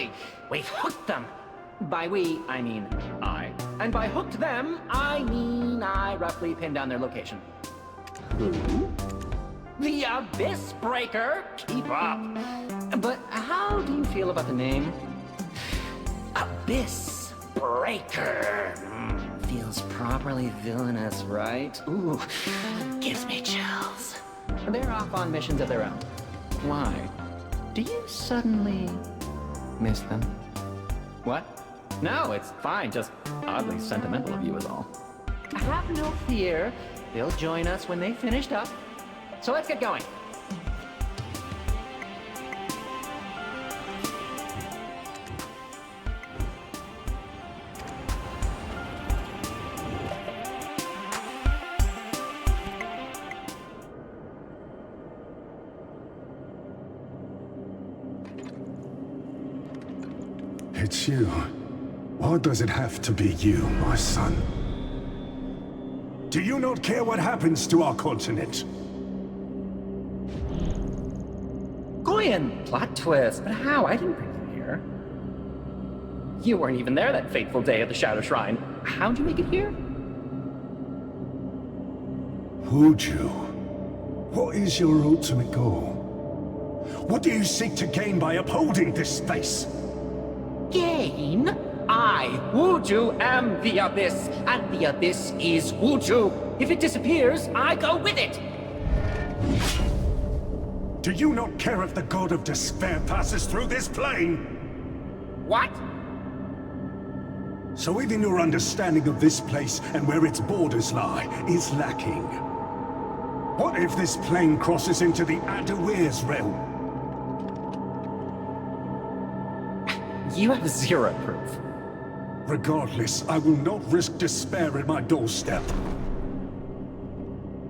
finally, we've hooked them. By we, I mean I. And by hooked them, I mean I roughly pinned down their location. Who? The Abyss Breaker? Keep up. But how do you feel about the name? Abyss Breaker. Feels properly villainous, right? Ooh, gives me chills. They're off on missions of their own. Why? Do you suddenly miss them? What? No, it's fine, just oddly sentimental of you is all. Have no fear. They'll join us when they finished up. So let's get going. It's you. Why does it have to be you, my son? Do you not care what happens to our continent? Goyen! Plot twist. But how? I didn't bring you here. You weren't even there that fateful day at the Shadow Shrine. How'd you make it here? Who'd you? What is your ultimate goal? What do you seek to gain by upholding this space? Gain? I, Wuju, am the Abyss, and the Abyss is Wuju. If it disappears, I go with it! Do you not care if the God of Despair passes through this plane? What? So even your understanding of this place and where its borders lie is lacking. What if this plane crosses into the Adair's realm? You have zero proof. Regardless, I will not risk despair at my doorstep.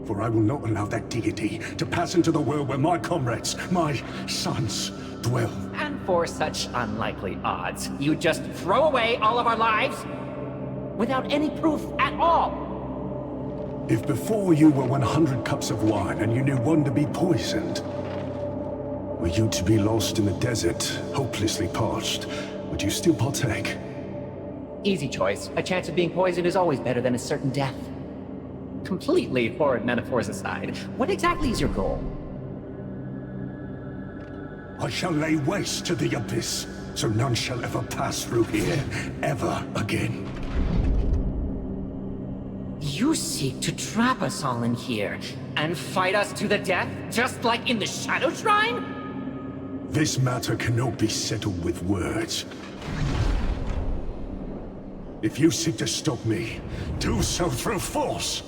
For I will not allow that deity to pass into the world where my comrades, my sons, dwell. And for such unlikely odds, you just throw away all of our lives? Without any proof at all? If before you were 100 cups of wine and you knew one to be poisoned, were you to be lost in the desert, hopelessly parched, would you still partake? Easy choice. A chance of being poisoned is always better than a certain death. Completely horrid metaphors aside, what exactly is your goal? I shall lay waste to the Abyss, so none shall ever pass through here, ever again. You seek to trap us all in here, and fight us to the death, just like in the Shadow Shrine? This matter cannot be settled with words. If you seek to stop me, do so through force!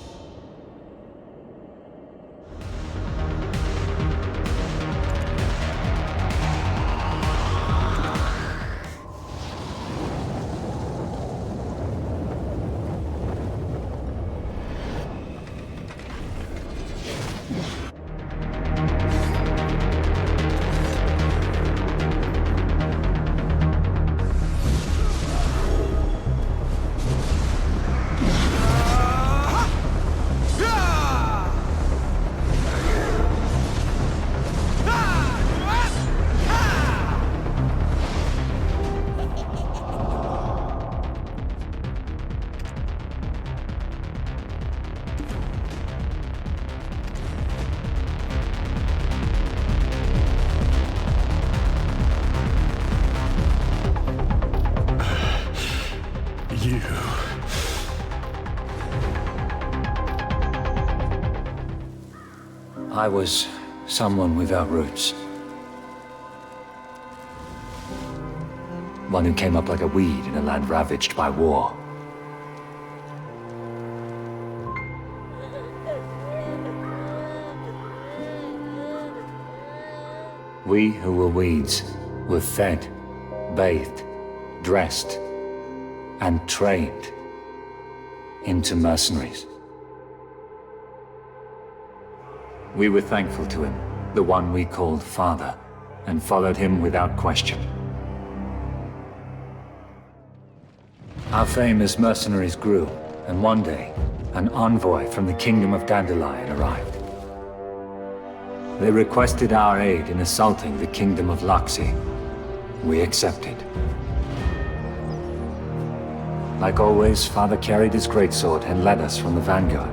I was someone without roots. One who came up like a weed in a land ravaged by war. We who were weeds were fed, bathed, dressed, and trained into mercenaries. We were thankful to him, the one we called Father, and followed him without question. Our fame as mercenaries grew, and one day, an envoy from the Kingdom of Dandelion arrived. They requested our aid in assaulting the Kingdom of Loxi. We accepted. Like always, Father carried his greatsword and led us from the vanguard.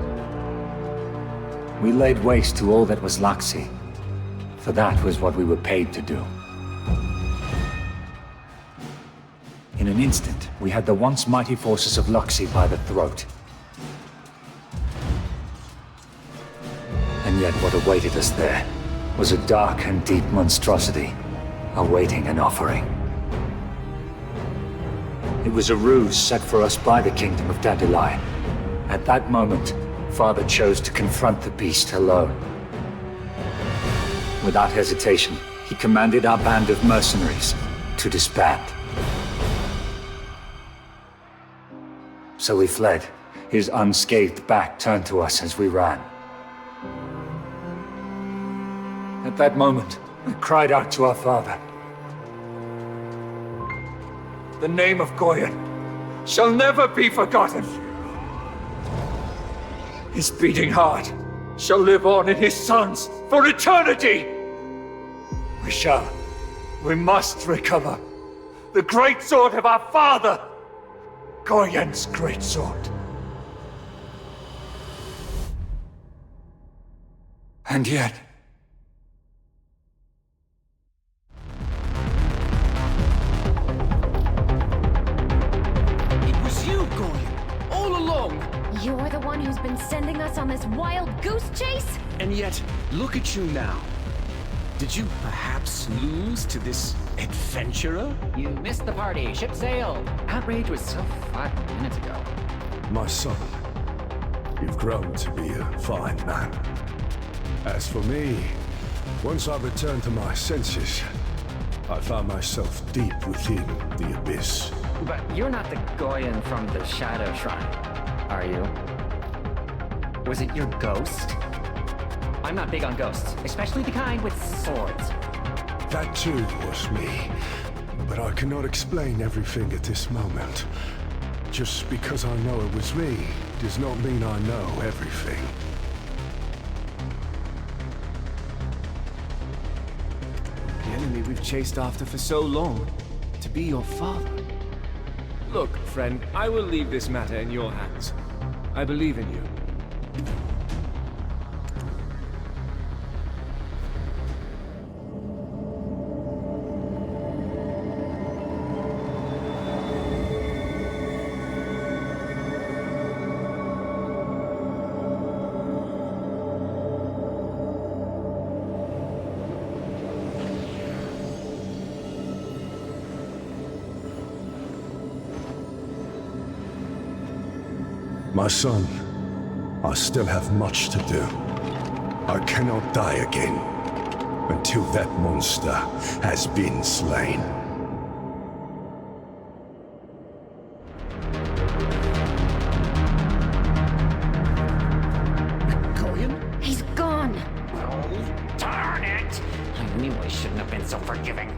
We laid waste to all that was Luxi, for that was what we were paid to do. In an instant, we had the once mighty forces of Luxi by the throat. And yet what awaited us there was a dark and deep monstrosity, awaiting an offering. It was a ruse set for us by the Kingdom of Dandelion. At that moment, Father chose to confront the beast alone. Without hesitation, he commanded our band of mercenaries to disband. So we fled, his unscathed back turned to us as we ran. At that moment, we cried out to our father. The name of Goyen shall never be forgotten. His beating heart shall live on in his sons for eternity. We must recover the great sword of our father, Goyen's great sword. And yet... It was you, Goyen, all along! You're the one who's been sending us on this wild goose chase? And yet, look at you now. Did you perhaps lose to this adventurer? You missed the party. Ship sailed. Outrage was so 5 minutes ago. My son, you've grown to be a fine man. As for me, once I returned to my senses, I found myself deep within the abyss. But you're not the Goyen from the Shadow Shrine, are you? Was it your ghost? I'm not big on ghosts, especially the kind with swords. That too was me, but I cannot explain everything at this moment. Just because I know it was me does not mean I know everything. The enemy we've chased after for so long, to be your father. Look, friend, I will leave this matter in your hands. I believe in you. My son, I still have much to do. I cannot die again until that monster has been slain. He's gone! Oh, darn it! I knew I shouldn't have been so forgiving.